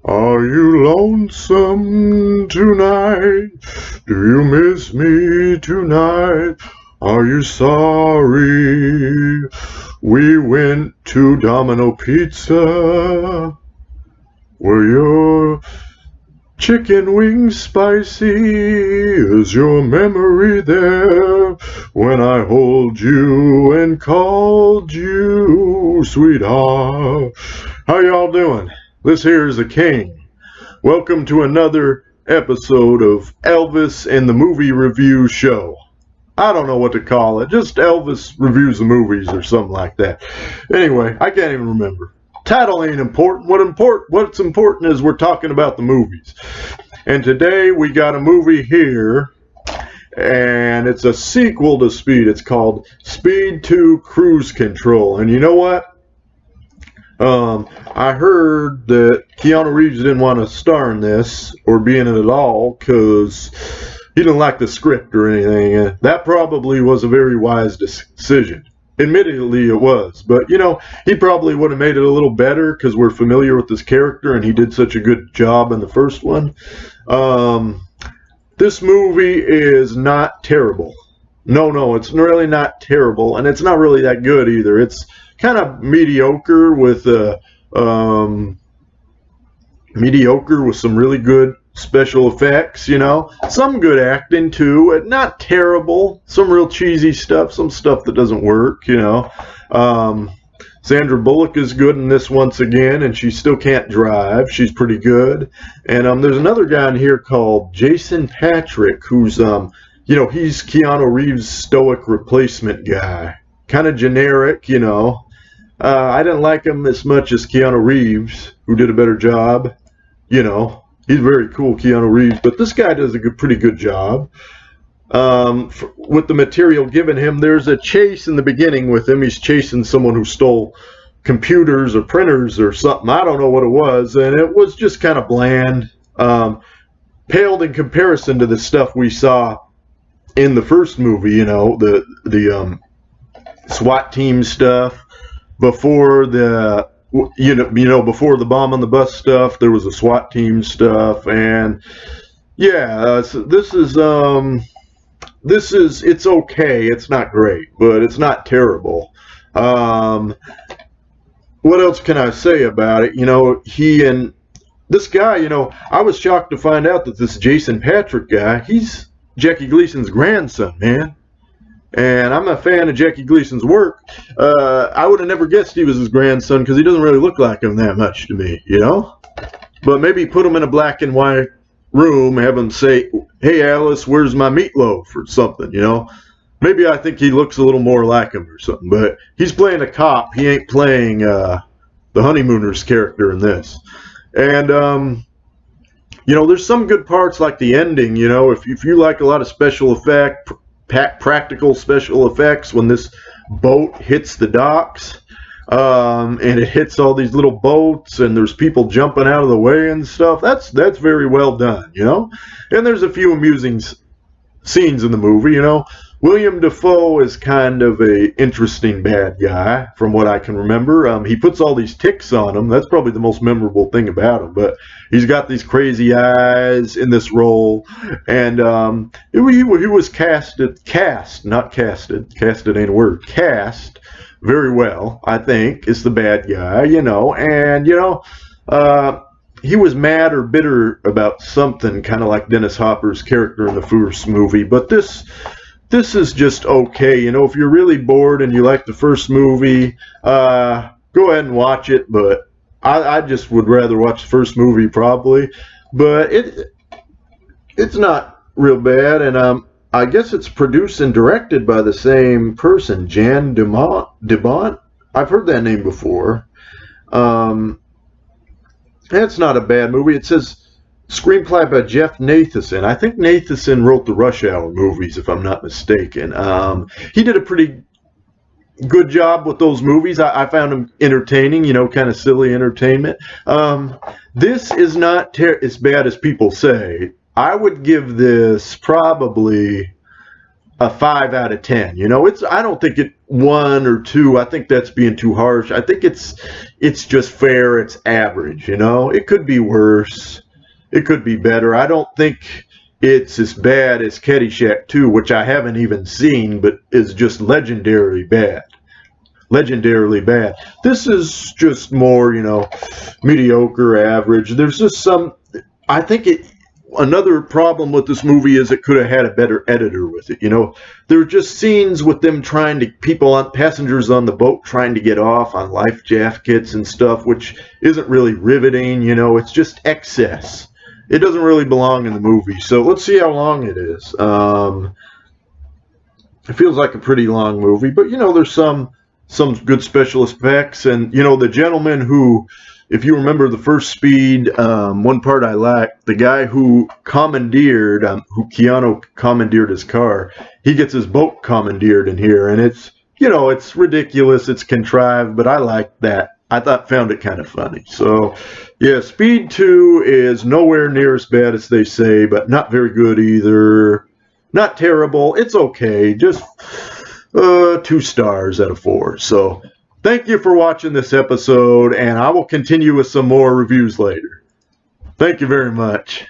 Are you lonesome tonight? Do you miss me tonight? Are you sorry we went to Domino Pizza? Were your chicken wings spicy? Is your memory there when I hold you and called you sweetheart? How y'all doing? This here is the King. Welcome to another episode of Elvis and the Movie Review Show. I don't know what to call it. Just Elvis reviews the movies or something like that. Anyway, I can't even remember. Title ain't important. What's important is we're talking about the movies. And today we got a movie here, and it's a sequel to Speed. It's called Speed 2 Cruise Control. And you know what? I heard that Keanu Reeves didn't want to star in this or be in it at all because he didn't like the script or anything. That probably was a very wise decision. Admittedly, it was. But, you know, he probably would have made it a little better because we're familiar with this character and he did such a good job in the first one. This movie is not terrible. No, it's really not terrible. And it's not really that good either. It's kind of mediocre with some really good special effects, you know, some good acting too, not terrible, some real cheesy stuff, some stuff that doesn't work, you know. Sandra Bullock is good in this once again, and she still can't drive. She's pretty good. And there's another guy in here called Jason Patric, who's he's Keanu Reeves' stoic replacement guy. Kind of generic, you know. I didn't like him as much as Keanu Reeves, who did a better job. You know, he's very cool, Keanu Reeves, but this guy does a pretty good job. With the material given him, there's a chase in the beginning with him. He's chasing someone who stole computers or printers or something. I don't know what it was, and it was just kind of bland. Paled in comparison to the stuff we saw in the first movie, you know, the SWAT team stuff. Before the before the bomb on the bus stuff, there was a SWAT team stuff, and yeah, so this is it's okay. It's not great, but it's not terrible. What else can I say about it? You know, he and this guy, you know, I was shocked to find out that this Jason Patric guy, he's Jackie Gleason's grandson, man. And I'm a fan of Jackie Gleason's work. I would have never guessed he was his grandson because he doesn't really look like him that much to me, you know? But maybe put him in a black and white room, have him say, "Hey, Alice, where's my meatloaf?" or something, you know? Maybe I think he looks a little more like him or something. But he's playing a cop. He ain't playing the Honeymooners character in this. And, you know, there's some good parts like the ending, you know? If you like a lot of special effect, practical special effects when this boat hits the docks and it hits all these little boats and there's people jumping out of the way and stuff, that's very well done, you know. And there's a few amusing scenes in the movie, you know. William Dafoe is kind of a interesting bad guy from what I can remember. He puts all these ticks on him. That's probably the most memorable thing about him. But he's got these crazy eyes in this role. And he was cast very well, I think, is the bad guy, you know. And, you know, he was mad or bitter about something, kind of like Dennis Hopper's character in the first movie. But this is just okay. You know, if you're really bored and you like the first movie, go ahead and watch it. But I just would rather watch the first movie probably. But it's not real bad. And I guess it's produced and directed by the same person, Jan DeBont. I've heard that name before. It's not a bad movie. It says screenplay by Jeff Nathanson. I think Nathanson wrote the Rush Hour movies, if I'm not mistaken. He did a pretty good job with those movies. I found them entertaining, you know, kind of silly entertainment. This is not as bad as people say. I would give this probably a 5 out of 10. You know, I don't think it 1 or 2. I think that's being too harsh. I think it's just fair. It's average. You know, it could be worse. It could be better. I don't think it's as bad as Caddyshack 2, which I haven't even seen, but is just legendarily bad. Legendarily bad. This is just more, you know, mediocre, average. There's just some. I think another problem with this movie is it could have had a better editor with it. You know, there are just scenes with them trying to, passengers on the boat trying to get off on life jackets and stuff, which isn't really riveting. You know, it's just excess. It doesn't really belong in the movie. So let's see how long it is. It feels like a pretty long movie, but you know, there's some good special effects, and you know, the gentleman who, if you remember the first Speed, one part I liked, the guy who who Keanu commandeered his car, he gets his boat commandeered in here, and it's, you know, it's ridiculous, it's contrived, but I like that. Found it kind of funny. So, yeah, Speed 2 is nowhere near as bad as they say, but not very good either. Not terrible. It's okay. Just 2 stars out of 4. So, thank you for watching this episode, and I will continue with some more reviews later. Thank you very much.